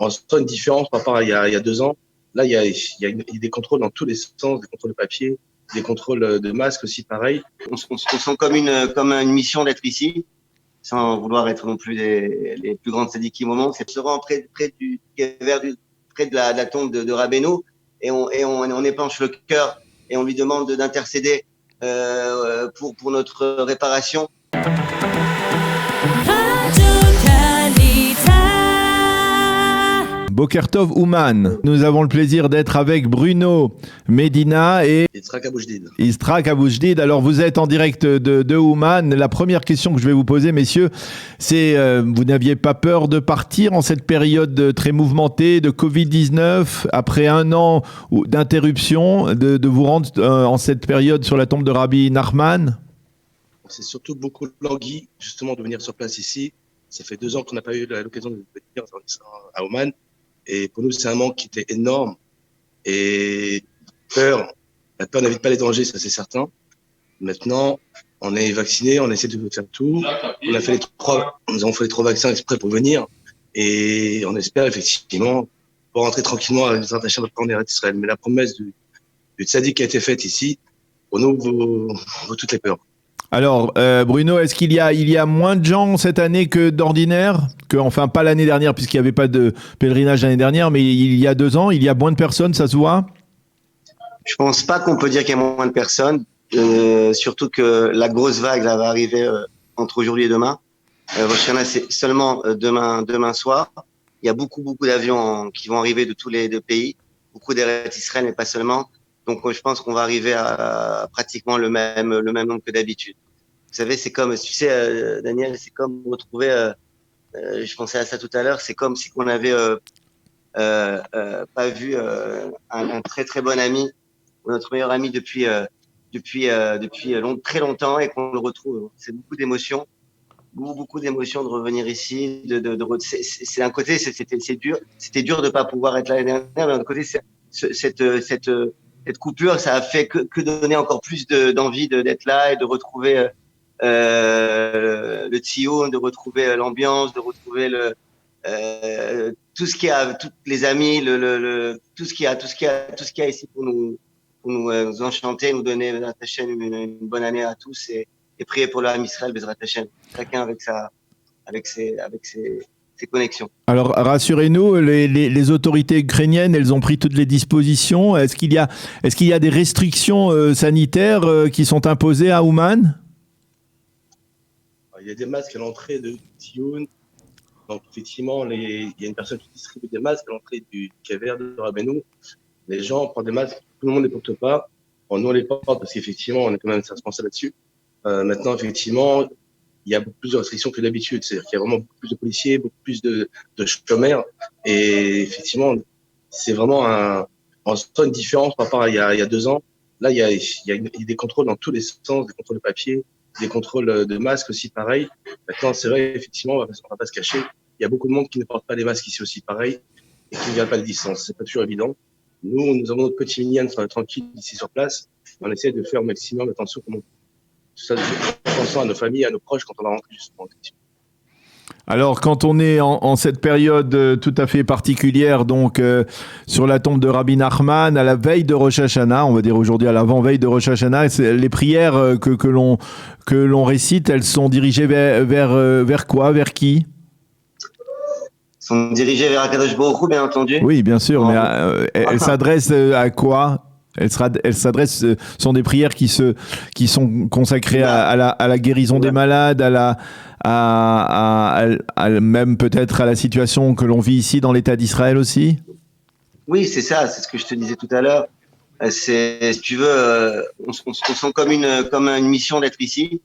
On sent une différence par rapport à il y a 2 ans. Là, il y a des contrôles dans tous les sens, des contrôles de papier, des contrôles de masques aussi, pareil. On sent comme une mission d'être ici, sans vouloir être non plus les plus grandes sadikim au monde. C'est se rend près de la tombe de Rabbeinu et on épanche le cœur et on lui demande d'intercéder pour notre réparation. Boker Tov Ouman. Nous avons le plaisir d'être avec Bruno Medina et Istrak Aboujdid. Alors vous êtes en direct de Ouman. La première question que je vais vous poser, messieurs, c'est vous n'aviez pas peur de partir en cette période très mouvementée de Covid-19 après 1 an d'interruption, de vous rendre en cette période sur la tombe de Rabbi Nachman? C'est surtout beaucoup l'envie justement de venir sur place ici. Ça fait 2 ans qu'on n'a pas eu l'occasion de venir à Ouman. Et pour nous, c'est un manque qui était énorme. Et la peur n'évite pas les dangers, ça c'est certain. Maintenant, on est vacciné, on essaie de faire tout. Nous avons fait les 3 vaccins exprès pour venir. Et on espère effectivement pour rentrer tranquillement à Bezrat Hashem en Eretz Israël. Mais la promesse du tzaddik qui a été faite ici, pour nous, vaut toutes les peurs. Alors, Bruno, est-ce qu'il y a moins de gens cette année que d'ordinaire? Enfin, pas l'année dernière, puisqu'il n'y avait pas de pèlerinage l'année dernière, mais il y a 2 ans, il y a moins de personnes, ça se voit? Je pense pas qu'on peut dire qu'il y a moins de personnes, surtout que la grosse vague là, va arriver entre aujourd'hui et demain. Rosh Hashanah, c'est seulement demain soir. Il y a beaucoup d'avions qui vont arriver de tous les 2 pays, beaucoup d'Eretz Israël, mais pas seulement. Donc, je pense qu'on va arriver à pratiquement le même nombre que d'habitude. Vous savez, c'est comme, tu sais, Daniel, c'est comme retrouver, je pensais à ça tout à l'heure, c'est comme si on avait pas vu un très très bon ami, ou notre meilleur ami depuis très longtemps et qu'on le retrouve. C'est beaucoup d'émotions de revenir ici. C'est d'un côté, c'est dur, c'était dur de pas pouvoir être là l'année dernière, mais d'un autre côté, cette coupure, ça a fait que donner encore plus d'envie d'être là et de retrouver le tioun, de retrouver l'ambiance, de retrouver tout ce qu'il y a, tous les amis, tout ce qu'il y a ici pour nous enchanter, nous donner Bezrat Hashem une bonne année à tous et prier pour l'Am Israël Bezrat Hashem, chacun avec ses connexions. Alors, rassurez-nous, les autorités ukrainiennes, elles ont pris toutes les dispositions. Est-ce qu'il y a des restrictions sanitaires qui sont imposées à Ouman? Il y a des masques à l'entrée de Tioun. Donc, effectivement, il y a une personne qui distribue des masques à l'entrée du Kever de Rabbeinu. Les gens prennent des masques, tout le monde ne les porte pas. Bon, nous, on les porte parce qu'effectivement, on est quand même responsable là-dessus. Maintenant, effectivement, il y a beaucoup plus de restrictions que d'habitude. C'est-à-dire qu'il y a vraiment beaucoup plus de policiers, beaucoup plus de chômeurs. Et effectivement, c'est vraiment on sent une différence par rapport à il y a 2 ans. Là, il y a des contrôles dans tous les sens, des contrôles de papier, des contrôles de masques aussi, pareil. Maintenant, c'est vrai, effectivement, on va pas se cacher. Il y a beaucoup de monde qui ne porte pas les masques ici aussi, pareil, et qui ne garde pas les distances. C'est pas toujours évident. Nous avons notre petit minyan tranquille ici sur place. On essaie de faire au maximum attention comme on peut. Attention à nos familles, à nos proches quand on va rentrer justement. Alors, quand on est en cette période tout à fait particulière, donc sur la tombe de Rabbi Nachman, à la veille de Rosh Hashanah, on va dire aujourd'hui à l'avant-veille de Rosh Hashanah, les prières que l'on récite, elles sont dirigées vers quoi, vers qui? Sont dirigées vers Akadosh Baruch Hu, bien entendu. Oui, bien sûr, mais elles s'adressent à quoi? Elles s'adressent, sont des prières qui sont consacrées à la guérison des malades, même peut-être à la situation que l'on vit ici dans l'État d'Israël aussi. Oui, c'est ça, c'est ce que je te disais tout à l'heure. Si tu veux, on sent comme une mission d'être ici,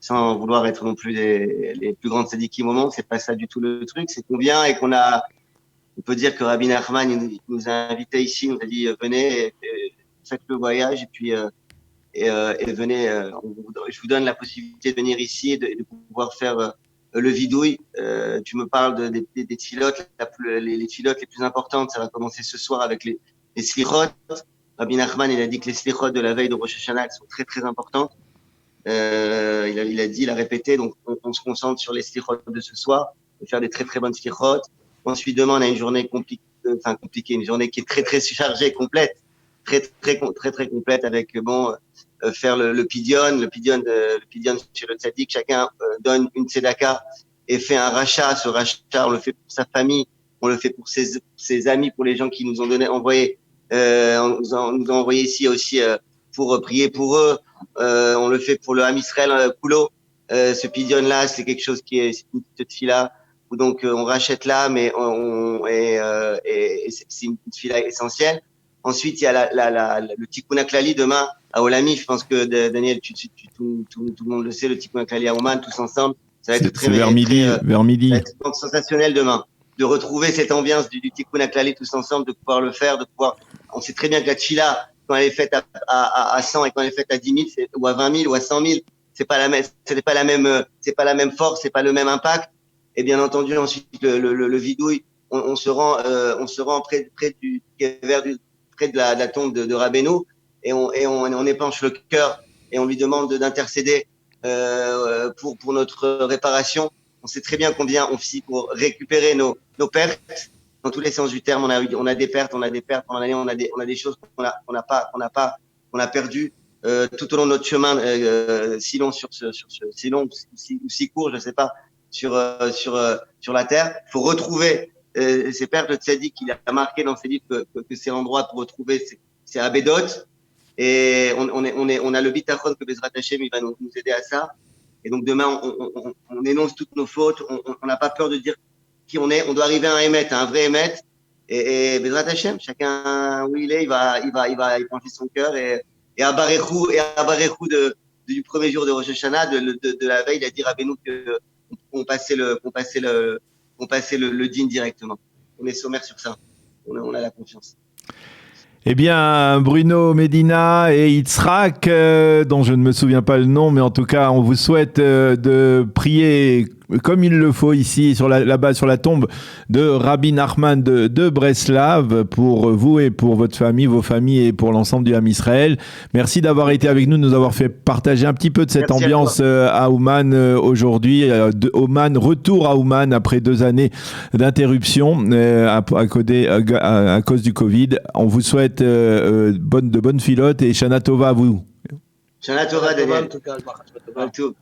sans vouloir être non plus les plus grandes sadikim au monde. C'est pas ça du tout le truc. C'est qu'on vient et on peut dire que Rabbi Nachman il nous a invités ici, il nous a dit venez, faites le voyage et puis venez. Je vous donne la possibilité de venir ici et de pouvoir faire le vidouille. Tu me parles des tfilotes, les tfilotes les plus importantes. Ça va commencer ce soir avec les slichot. Rabbi Nachman, il a dit que les slichot de la veille de Rosh Hashanah sont très très importantes. Il a répété. Donc on se concentre sur les slichot de ce soir, de faire des très très bonnes slichot. Ensuite, demain, on a une journée compliquée, une journée qui est très, très chargée, complète, très, complète avec, faire le pidion chez le tzaddik. Chacun donne une tzedaka et fait un rachat. Ce rachat, on le fait pour sa famille, on le fait pour ses amis, pour les gens qui nous ont envoyé ici aussi pour prier pour eux. On le fait pour le Ham Israël Kulo. Ce pidion là, c'est quelque chose qui est une petite fila où donc on rachète là, mais c'est une petite fila essentielle. Ensuite, il y a le Tikkun HaKlali demain à Olami. Je pense que Daniel, tout le monde le sait, le Tikkun HaKlali à Oman, tous ensemble. Ça va être très vers midi. Ça va être sensationnel demain. De retrouver cette ambiance du Tikkun HaKlali tous ensemble, de pouvoir le faire, on sait très bien que la Tchila, quand elle est faite à 100 et quand elle est faite à 10 000, ou à 20 000 ou à 100 000, c'est pas la même force, c'est pas le même impact. Et bien entendu, ensuite, le vidouille, on se rend près de la tombe de Rabbeinu et on épanche le cœur et on lui demande d'intercéder pour notre réparation. On sait très bien combien on fait pour récupérer nos pertes dans tous les sens du terme. On a des pertes pendant l'année, on a des choses qu'on a perdues tout au long de notre chemin, si long ou si court, je sais pas, sur la terre. Il faut retrouver ces pertes. Le tzaddik, il a marqué dans ses livres que c'est l'endroit pour retrouver ces abédot. Et on a le bitachon que Bezrat Hashem, il va nous aider à ça. Et donc demain, on énonce toutes nos fautes. On n'a pas peur de dire qui on est. On doit arriver à un émet, à un vrai émet. Et Bezrat Hashem, chacun où il est, il va pencher son cœur et à Barechou du premier jour de Rosh Hashanah, de la veille, il a dit Rabbeinu qu'on passait le din directement. On est sommaire sur ça. On a la confiance. Eh bien, Bruno Medina et Yitzhak, dont je ne me souviens pas le nom, mais en tout cas, on vous souhaite de prier comme il le faut ici, là-bas sur la tombe de Rabbi Nachman de Breslav, pour vous et pour votre famille, vos familles et pour l'ensemble du Ham Israël. Merci d'avoir été avec nous, de nous avoir fait partager un petit peu de cette ambiance à Ouman aujourd'hui. Ouman, retour à Ouman après 2 années d'interruption à cause du Covid. On vous souhaite de bonnes filotes et Shana Tova à vous. Shana Tova, Daniel. Radio